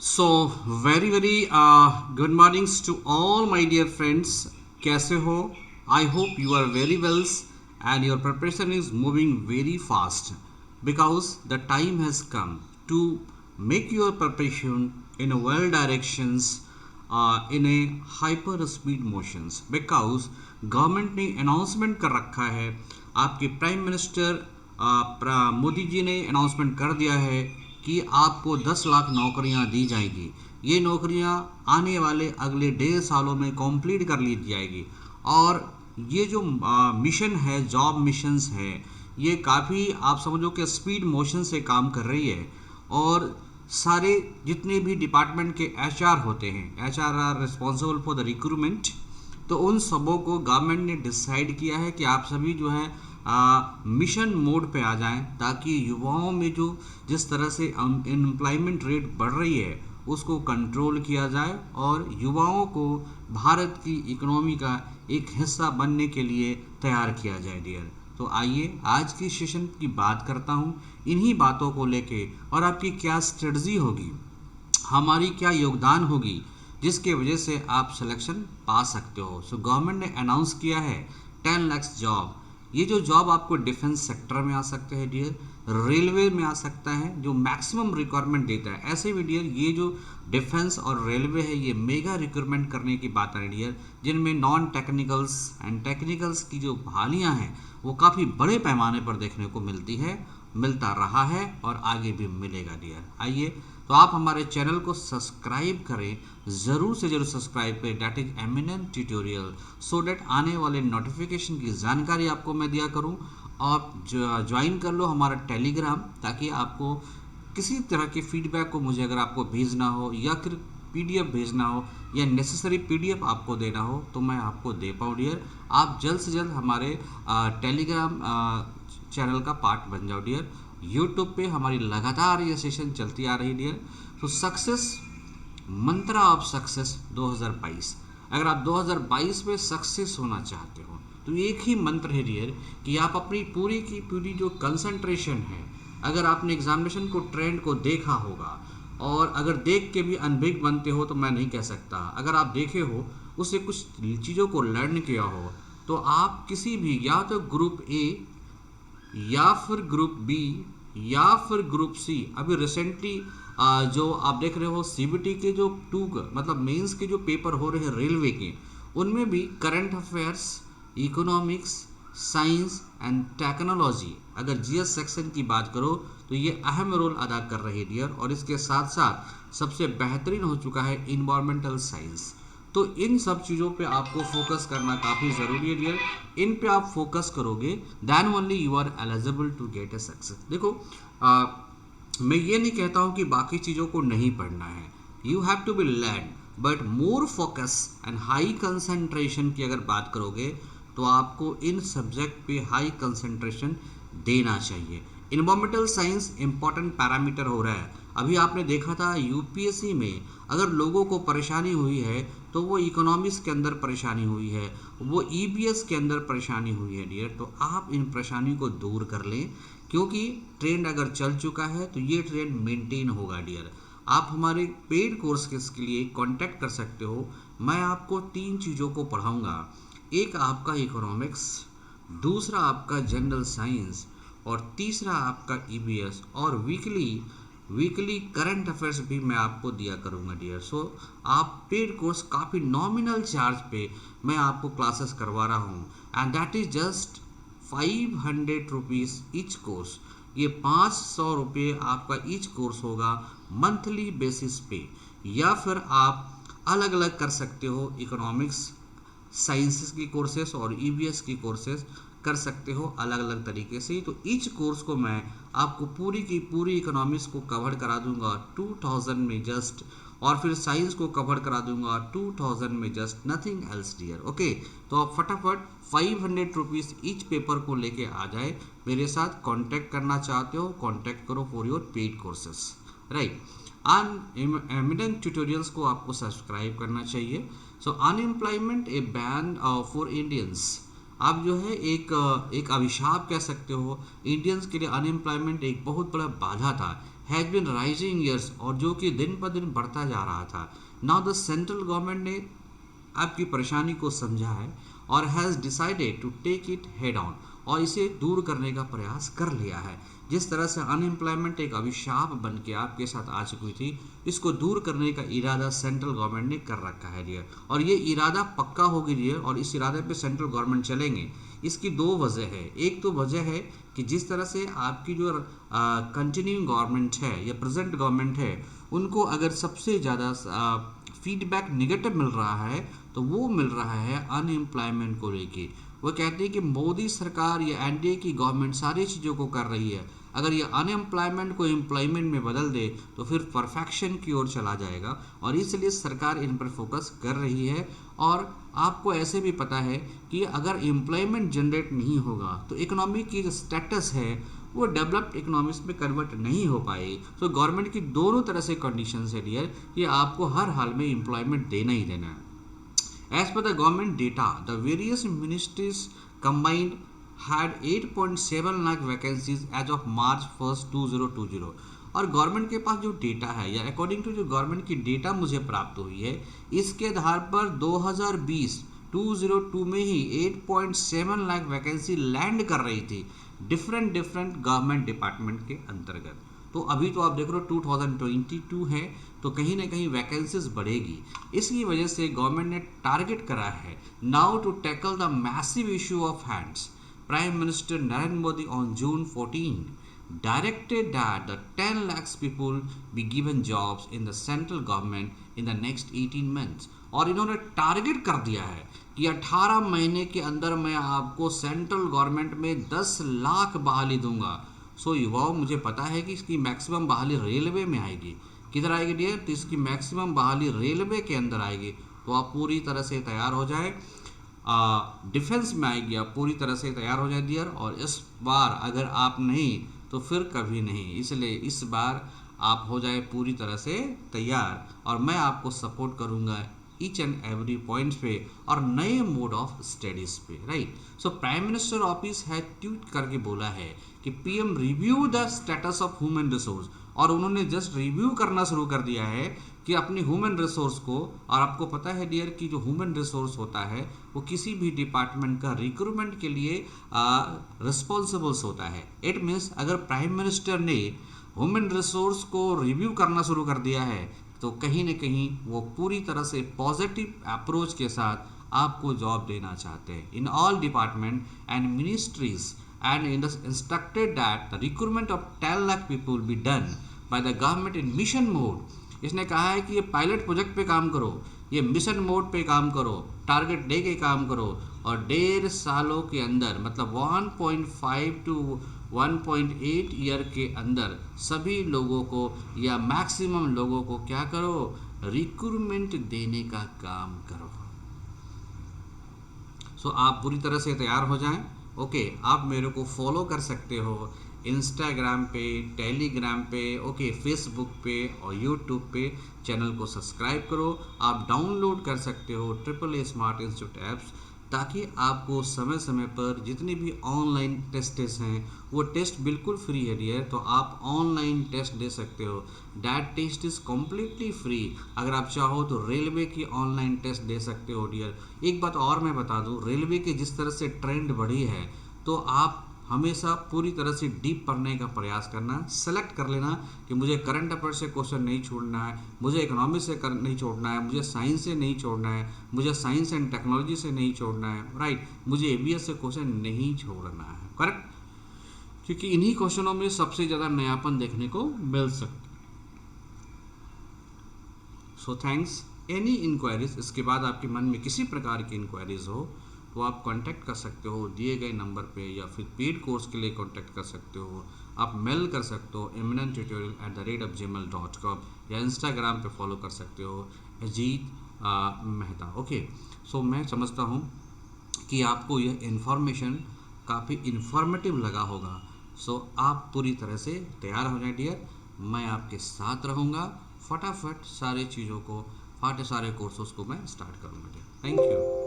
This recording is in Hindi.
So very very good mornings to all my dear friends. कैसे हो? I hope you are very wells and your preparation is moving very fast because the time has come to make your preparation in a well directions in a hyper speed motions because government ने अनाउंसमेंट कर रखा है। आपके प्राइम मिनिस्टर मोदी जी ने अनाउंसमेंट कर दिया है कि आपको 10 लाख नौकरियां दी जाएगी। ये नौकरियां आने वाले अगले 1.5 सालों में कंप्लीट कर ली जाएगी। और ये जो मिशन है, जॉब मिशंस है, ये काफ़ी आप समझो कि स्पीड मोशन से काम कर रही है। और सारे जितने भी डिपार्टमेंट के एचआर होते हैं, HR are responsible for the recruitment, तो उन सबों को गवर्नमेंट ने डिसाइड किया है कि आप सभी जो है मिशन मोड पे आ जाएं, ताकि युवाओं में जो जिस तरह से अनएम्प्लॉयमेंट रेट बढ़ रही है उसको कंट्रोल किया जाए और युवाओं को भारत की इकोनॉमी का एक हिस्सा बनने के लिए तैयार किया जाए डियर। तो आइए आज की सेशन की बात करता हूँ इन्हीं बातों को लेके, और आपकी क्या स्ट्रेटजी होगी, हमारी क्या योगदान होगी जिसके वजह से आप सिलेक्शन पा सकते हो। सो गवर्नमेंट ने अनाउंस किया है 10 लाख जॉब। ये जो जॉब आपको डिफेंस सेक्टर में आ सकते हैं डियर, रेलवे में आ सकता है जो मैक्सिमम रिक्वायरमेंट देता है। ऐसे भी डियर ये जो डिफेंस और रेलवे है ये मेगा रिक्रूटमेंट करने की बात है डियर, जिनमें नॉन टेक्निकल्स एंड टेक्निकल्स की जो बहालियाँ हैं वो काफ़ी बड़े पैमाने पर देखने को मिलती है, मिलता रहा है और आगे भी मिलेगा डियर। आइए तो आप हमारे चैनल को सब्सक्राइब करें, ज़रूर से ज़रूर सब्सक्राइब करें, that is eminent tutorial, so that आने वाले नोटिफिकेशन की जानकारी आपको मैं दिया करूं। आप ज्वाइन कर लो हमारा टेलीग्राम, ताकि आपको किसी तरह के फीडबैक को मुझे अगर आपको भेजना हो या फिर पीडीएफ भेजना हो या नेसेसरी पीडीएफ आपको देना हो तो मैं आपको दे पाऊँ डियर। आप जल्द से जल्द हमारे टेलीग्राम चैनल का पार्ट बन जाओ डियर। यूट्यूब पे हमारी लगातार ये सेशन चलती आ रही डियर। तो सक्सेस मंत्रा ऑफ सक्सेस 2022, अगर आप 2022 में सक्सेस होना चाहते हो तो एक ही मंत्र है डियर कि आप अपनी पूरी की पूरी जो कंसंट्रेशन है, अगर आपने एग्जामिनेशन को ट्रेंड को देखा होगा और अगर देख के भी अनभिज्ञ बनते हो तो मैं नहीं कह सकता, अगर आप देखे हो उससे कुछ चीज़ों को लर्न किया हो तो आप किसी भी या तो ग्रुप ए या फिर ग्रुप बी या फिर ग्रुप सी, अभी रिसेंटली जो आप देख रहे हो सीबीटी के जो मतलब मेंस के जो पेपर हो रहे हैं रेलवे के, उनमें भी current affairs, economics, science and technology, अगर जीएस सेक्शन की बात करो तो ये अहम रोल अदा कर रही है डियर। और इसके साथ साथ सबसे बेहतरीन हो चुका है इन्वायरमेंटल साइंस। तो इन सब चीज़ों पे आपको फोकस करना काफ़ी ज़रूरी है डियर। इन पे आप फोकस करोगे then only you are eligible to get a success. देखो मैं ये नहीं कहता हूँ कि बाकी चीज़ों को नहीं पढ़ना है, you have to be learn, but more focus and high concentration की अगर बात करोगे तो आपको इन सब्जेक्ट पे हाई कंसंट्रेशन देना चाहिए। इन्वायरमेंटल साइंस इंपॉर्टेंट पैरामीटर हो रहा है। अभी आपने देखा था यूपीएससी में अगर लोगों को परेशानी हुई है तो वो इकोनॉमिक्स के अंदर परेशानी हुई है, वो ईबीएस के अंदर परेशानी हुई है डियर। तो आप इन परेशानी को दूर कर लें, क्योंकि ट्रेंड अगर चल चुका है तो ये ट्रेंड मेंटेन होगा डियर। आप हमारे पेड कोर्स के लिए कांटेक्ट कर सकते हो। मैं आपको 3 चीज़ों को पढ़ाऊँगा, एक आपका इकोनॉमिक्स, दूसरा आपका जनरल साइंस और तीसरा आपका ईबीएस, और वीकली करंट अफेयर्स भी मैं आपको दिया करूँगा डियर। सो आप पेड कोर्स काफ़ी नॉमिनल चार्ज पे मैं आपको क्लासेस करवा रहा हूँ, and that is just 500 rupees each course. ये 500 रुपये आपका ईच कोर्स होगा मंथली बेसिस पे, या फिर आप अलग अलग कर सकते हो, इकोनॉमिक्स साइंसेस की कोर्सेस और ईबीएस की कोर्सेस कर सकते हो अलग अलग तरीके से। तो ईच कोर्स को मैं आपको पूरी की पूरी इकोनॉमिक्स को कवर करा दूंगा 2000 में जस्ट, और फिर साइंस को कवर करा दूंगा 2000 में just, nothing else dear. Okay, तो आप फटाफट 500 रुपीज़ ईच पेपर को लेके आ जाए। मेरे साथ कांटेक्ट करना चाहते हो, कांटेक्ट करो for your paid courses, right. Eminent tutorials को आपको सब्सक्राइब करना चाहिए। So unemployment a ban for Indians, आप जो है एक अभिशाप कह सकते हो इंडियंस के लिए। अनएम्प्लॉयमेंट एक बहुत बड़ा बाधा था। हैज़ बीन राइजिंग ईयर्स, और जो कि दिन पर दिन बढ़ता जा रहा था। नाउ द सेंट्रल गवर्नमेंट ने आपकी परेशानी को समझा है और has decided to take it head on, और इसे दूर करने का प्रयास कर लिया है। जिस तरह से अनएम्प्लॉयमेंट एक अभिशाप बन के आपके साथ आ चुकी थी, इसको दूर करने का इरादा सेंट्रल गवर्नमेंट ने कर रखा है डियर, और ये इरादा पक्का होगी डियर, और इस इरादे पे सेंट्रल गवर्नमेंट चलेंगे। इसकी दो वजह है। एक तो वजह है कि जिस तरह से आपकी जो कंटिन्यूइंग गवर्नमेंट है या प्रेजेंट गवर्नमेंट है, उनको अगर सबसे ज़्यादा फीडबैक निगेटिव मिल रहा है तो वो मिल रहा है अनएम्प्लॉयमेंट को लेके। वो कहते हैं कि मोदी सरकार या एनडीए की गवर्नमेंट सारी चीज़ों को कर रही है, अगर ये अनएम्प्लॉयमेंट को एम्प्लॉयमेंट में बदल दे तो फिर परफेक्शन की ओर चला जाएगा, और इसलिए सरकार इन पर फोकस कर रही है। और आपको ऐसे भी पता है कि अगर एम्प्लॉयमेंट जनरेट नहीं होगा तो इकोनॉमी की जो स्टेटस है वो डेवलप्ड इकोनॉमिक्स में कन्वर्ट नहीं हो पाएगी। तो गवर्नमेंट की दोनों तरह से कंडीशन है डियर, ये आपको हर हाल में एम्प्लॉयमेंट देना ही देना है। As per the government data, the various ministries combined had 8.7 lakh vacancies as of March 1st 2020। और गवर्नमेंट के पास जो डेटा है या अकॉर्डिंग टू जो गवर्नमेंट की डेटा मुझे प्राप्त हुई है, इसके आधार पर 2020 में ही 8.7 लाख वैकेंसी लैंड कर रही थी डिफरेंट गवर्नमेंट डिपार्टमेंट के अंतर्गत। तो अभी तो आप देख रहे हो 2022 है, तो कहीं ना कहीं वैकेंसीज बढ़ेगी। इसकी वजह से गवर्नमेंट ने टारगेट करा है now to tackle the massive issue of hands. Prime minister Narendra Modi on June 14 directed that the 10 lakhs people be given jobs in the central government in the next 18 months। और इन्होंने टारगेट कर दिया है कि 18 महीने के अंदर मैं आपको सेंट्रल गवर्नमेंट में 10 लाख बहाली दूंगा। सो युवाओं, मुझे पता है कि इसकी मैक्सिमम बहाली रेलवे में आएगी। किधर आएगी डियर? तो इसकी मैक्सिमम बहाली रेलवे के अंदर आएगी। तो आप पूरी तरह से तैयार हो जाए। डिफेंस में आएगी, आप पूरी तरह से तैयार हो जाए डियर। और इस बार अगर आप नहीं तो फिर कभी नहीं, इसलिए इस बार आप हो जाए पूरी तरह से तैयार, और मैं आपको सपोर्ट करूंगा ईच एंड एवरी पॉइंट पे और नए मोड ऑफ स्टडीज पे, right. So prime minister office है ट्वीट करके बोला है कि PM review the status of human resource, और उन्होंने जस्ट रिव्यू करना शुरू कर दिया है कि अपनी ह्यूमन रिसोर्स को। और आपको पता है डियर कि जो ह्यूमन रिसोर्स होता है वो किसी भी डिपार्टमेंट का रिक्रूटमेंट के लिए रिस्पॉन्सिबल्स होता है। इट मीन्स अगर प्राइम मिनिस्टर ने ह्यूमन रिसोर्स को रिव्यू करना शुरू कर दिया है तो कहीं ना कहीं वो पूरी तरह से पॉजिटिव अप्रोच के साथ आपको जॉब देना चाहते हैं in all department and ministries, and instructed that the recruitment of 10 lakh people be done by the government in mission mode। इसने कहा है कि ये पायलट प्रोजेक्ट पे काम करो, ये मिशन मोड पे काम करो, टारगेट दे के काम करो, और 1.5 सालों के अंदर मतलब 1.5 to 1.8 ईयर के अंदर सभी लोगों को या मैक्सिमम लोगों को क्या करो? रिक्रूटमेंट देने का काम करो। सो आप पूरी तरह से तैयार हो जाएं। ओके, आप मेरे को फॉलो कर सकते हो इंस्टाग्राम पे, टेलीग्राम पे, ओके, फेसबुक पे और यूट्यूब पे। चैनल को सब्सक्राइब करो। आप डाउनलोड कर सकते हो AAA स्मार्ट इंस्टीट्यूट ऐप्स, ताकि आपको समय समय पर जितनी भी ऑनलाइन टेस्ट्स हैं वो टेस्ट बिल्कुल फ्री है डियर। तो आप ऑनलाइन टेस्ट दे सकते हो। That test is completely free. अगर आप चाहो तो रेलवे की ऑनलाइन टेस्ट दे सकते हो डियर। एक बात और मैं बता दूं, रेलवे की जिस तरह से ट्रेंड बढ़ी है तो आप हमेशा पूरी तरह से डीप पढ़ने का प्रयास करना। सेलेक्ट कर लेना कि मुझे करंट अफेयर से क्वेश्चन नहीं छोड़ना है, मुझे इकोनॉमी से नहीं छोड़ना है, मुझे साइंस से नहीं छोड़ना है, मुझे साइंस एंड टेक्नोलॉजी से नहीं छोड़ना है, राइट। मुझे ABS से क्वेश्चन नहीं छोड़ना है, करेक्ट, क्योंकि इन्हीं क्वेश्चनों में सबसे ज़्यादा नयापन देखने को मिल सकता है। So thanks. एनी इंक्वायरीज, इसके बाद आपके मन में किसी प्रकार की इंक्वायरीज हो तो आप कांटेक्ट कर सकते हो दिए गए नंबर पे, या फिर पेड कोर्स के लिए कांटेक्ट कर सकते हो। आप मेल कर सकते हो eminenttutorial@gmail.com, या इंस्टाग्राम पे फॉलो कर सकते हो अजीत मेहता। ओके, सो मैं समझता हूँ कि आपको यह इन्फॉर्मेशन काफ़ी इन्फॉर्मेटिव लगा होगा। सो आप पूरी तरह से तैयार हो जाए डियर, मैं आपके साथ रहूँगा। फटाफट सारी चीज़ों को, सारे कोर्सेज को मैं स्टार्ट करूँगा डियर। Thank you.